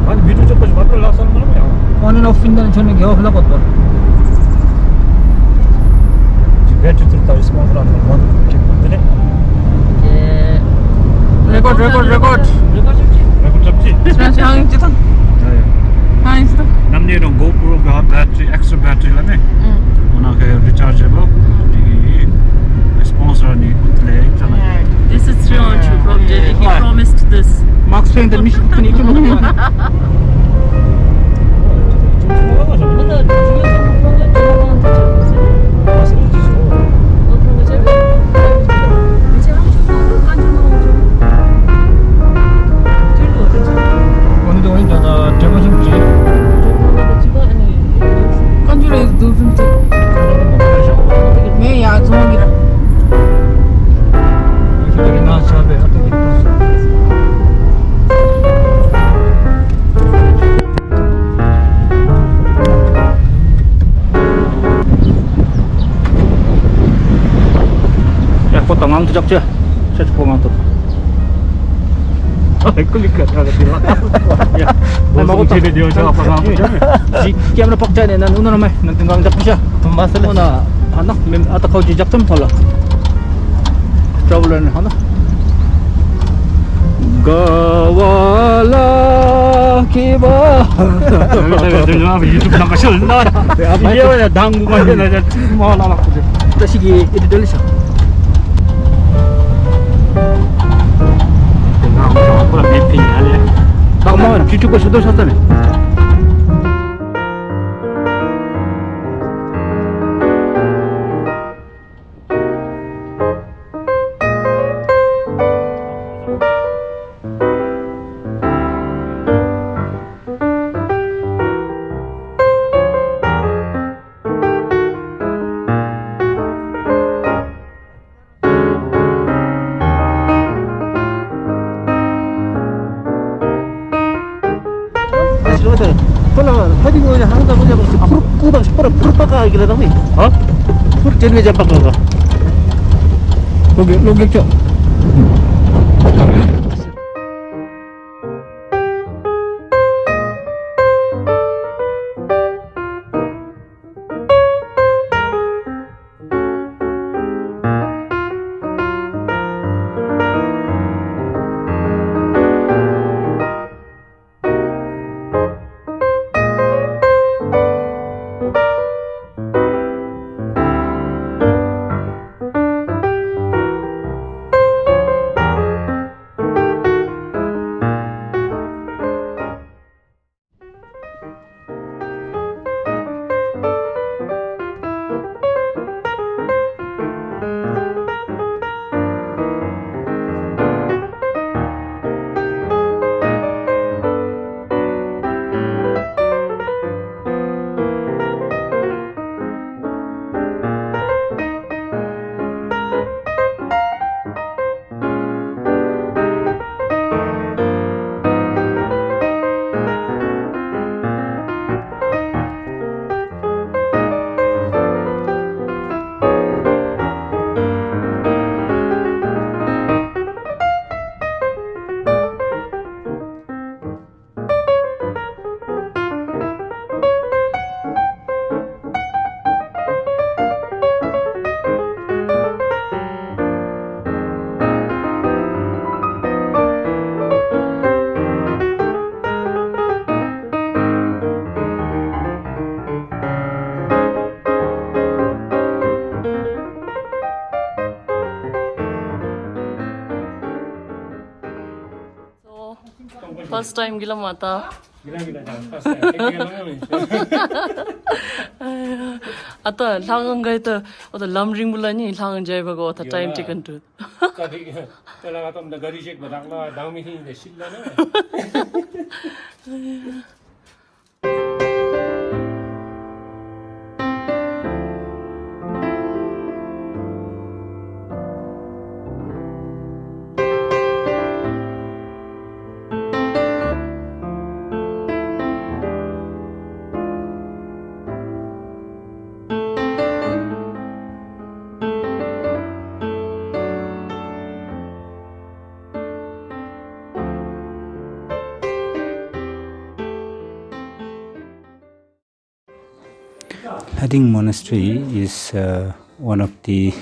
아니 미주 쪽까지 맞을 나서는 거야. On and off 인다는 저는 겨우 하려고. 배트 들다 스폰서 하는 건 기쁜데. 예. 레코드. 레코드 잡지. Shyang chứ thằng. Hai chứ thằng. 남녀랑 GoPro가 배터리 엑스트라 배터리라며. 오나게 리차지able. 이 스폰서니 플레이 있잖아. This is 300 from Jelly. He promised this. Max Fender 미션 분이 좀 먹는 거. Ngang tu Jogja, saya cukup ngang tu. Aku lihat ada bilang. Ya, mau jadi dia siapa ngang tu. Jika mana pakcai ni, nan unar mai, nan tenggang jak pusha. Masalah Mana, anak, atau kau jejak tu masalah. Traveler ni, anak. Gawala kiba. Saya YouTube nak kasih lah. Dia ada dangguan dia ada malah nak tu. Kita sigi ini dulu sah. Bagaimana? Cucu kau sudah satu ni? Kalau hadir orang hang tak boleh bersi pura pakai gila tahu ni. Ha? Pura jenis jam pakai kau. Logik cok. First time gila mata. Gila first time. Ata langang gay to oda lamring bulani langang jay bago ata time taken to. Kadi talaga tom na gari check badak na dami hin de silla na. LHADING Monastery is one of the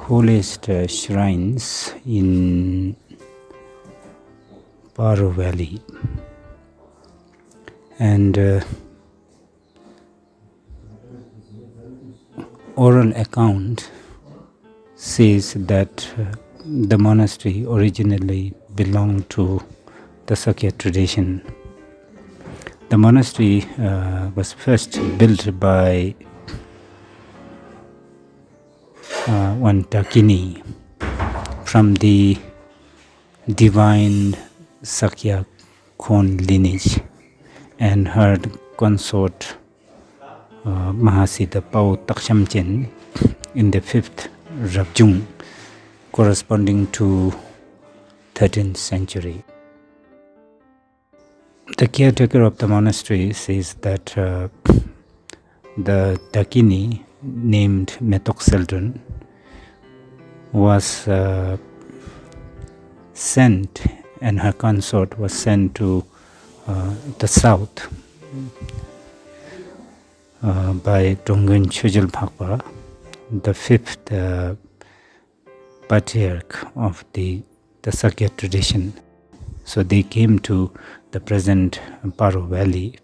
holiest shrines in Paro Valley, and oral account says that the monastery originally belonged to the Sakya tradition. The monastery was first built by one Dakini from the divine Sakya Khon lineage, and her consort Maha Siddha Pawo Takshamchen in the 5th Rabjung, corresponding to 13th century. The caretaker of the monastery says that the Dakini, named Meto Seden, was sent, and her consort was sent to the south by Dzongsar, the 5th patriarch of the Sakya tradition. So they came to the present Paro Valley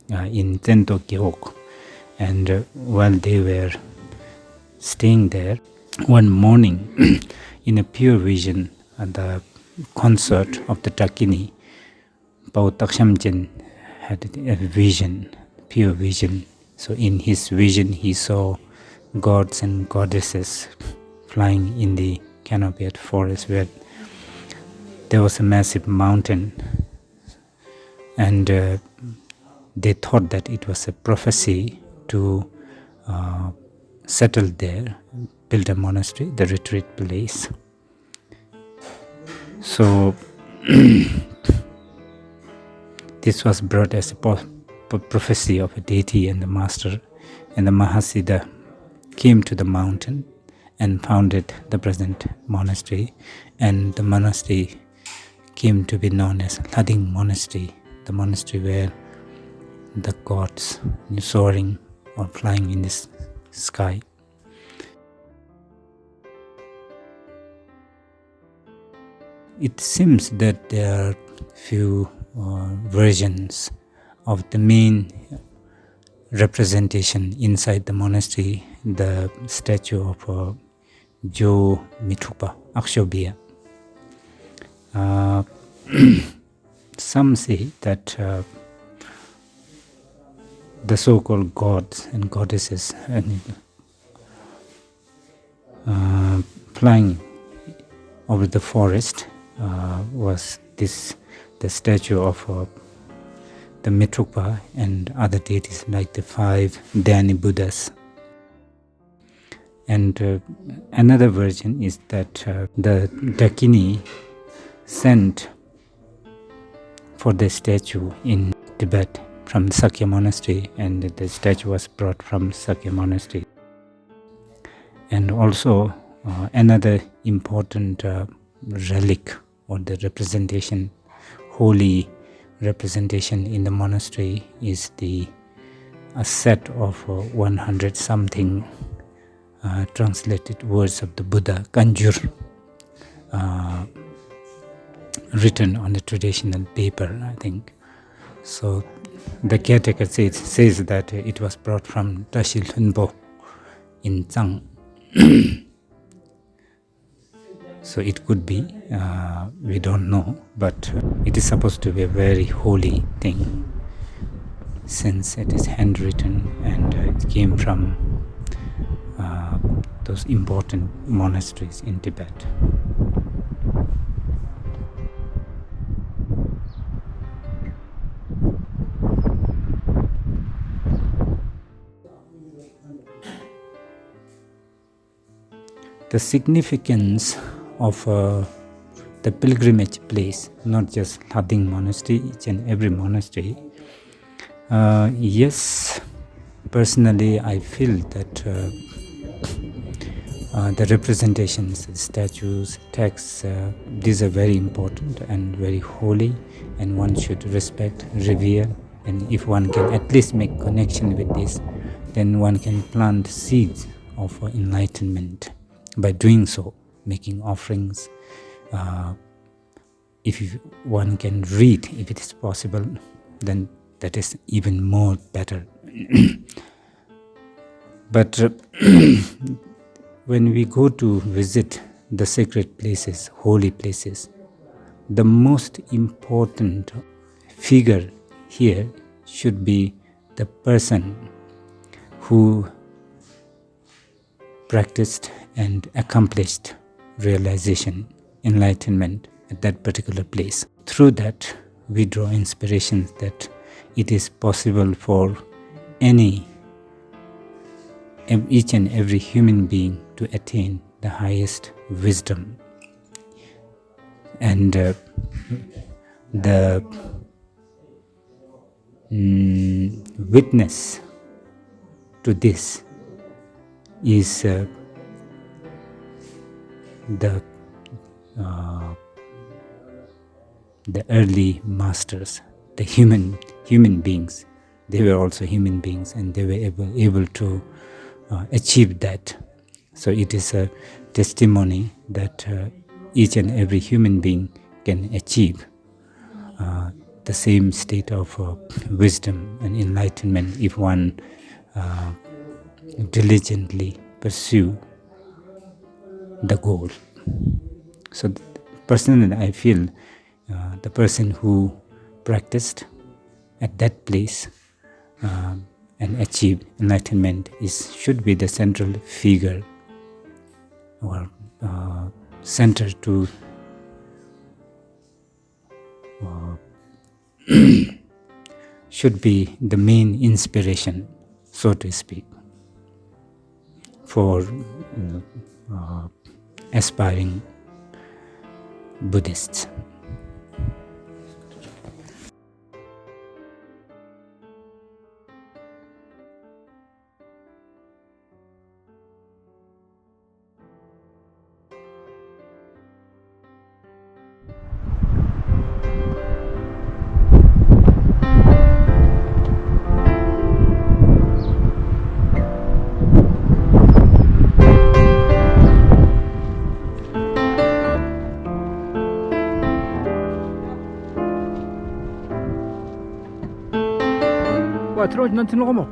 in Thangtong, and while they were staying there, one morning in a pure vision, the consort of the Dakini, Pawo Takshamchen, had a vision, pure vision. So in his vision he saw gods and goddesses flying in the canopied forest, where there was a massive mountain, and they thought that it was a prophecy to settle there, build a monastery, the retreat place. So this was brought as a prophecy of a deity and the master, and the Maha Siddha came to the mountain and founded the present monastery, and the monastery came to be known as LHADING Monastery, the monastery where the gods soaring or flying in the sky. It seems that there are few versions of the main representation inside the monastery, the statue of Jowo Mithrugpa, Akshobhya. Some say that the so-called gods and goddesses flying over the forest was the statue of the Mithrugpa and other deities like the 5 Dhyani Buddhas. And another version is that the Dakini sent for the statue in Tibet from the Sakya monastery, and the statue was brought from Sakya monastery. And also another important relic, or the representation, holy representation in the monastery, is a set of 100 something translated words of the Buddha, Kanjur, written on the traditional paper, I think. So the caretaker says that it was brought from Rinpoche in Zhang. So it could be, we don't know, but it is supposed to be a very holy thing, since it is handwritten and it came from those important monasteries in Tibet. The significance of the pilgrimage place, not just LHADING monastery, each and every monastery. Yes, personally I feel that the representations, the statues, texts, these are very important and very holy, and one should respect, revere, And if one can at least make connection with this, then one can plant seeds of enlightenment by doing so, making offerings. If one can read, if it is possible, then that is even more better. But when we go to visit the sacred places, holy places, the most important figure here should be the person who practiced and accomplished realization, enlightenment at that particular place. Through that, we draw inspirations that it is possible for each and every human being to attain the highest wisdom. And the witness to this is the early masters, the human beings. They were also human beings, and they were able to achieve that. So it is a testimony that each and every human being can achieve the same state of wisdom and enlightenment if one diligently pursue the goal. So personally, I feel the person who practiced at that place and achieved enlightenment should be the central figure or center to should be the main inspiration, so to speak, for aspiring Buddhists. 들어가 난 들어가 뭐.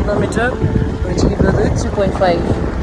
Kilometer, which is 3.5.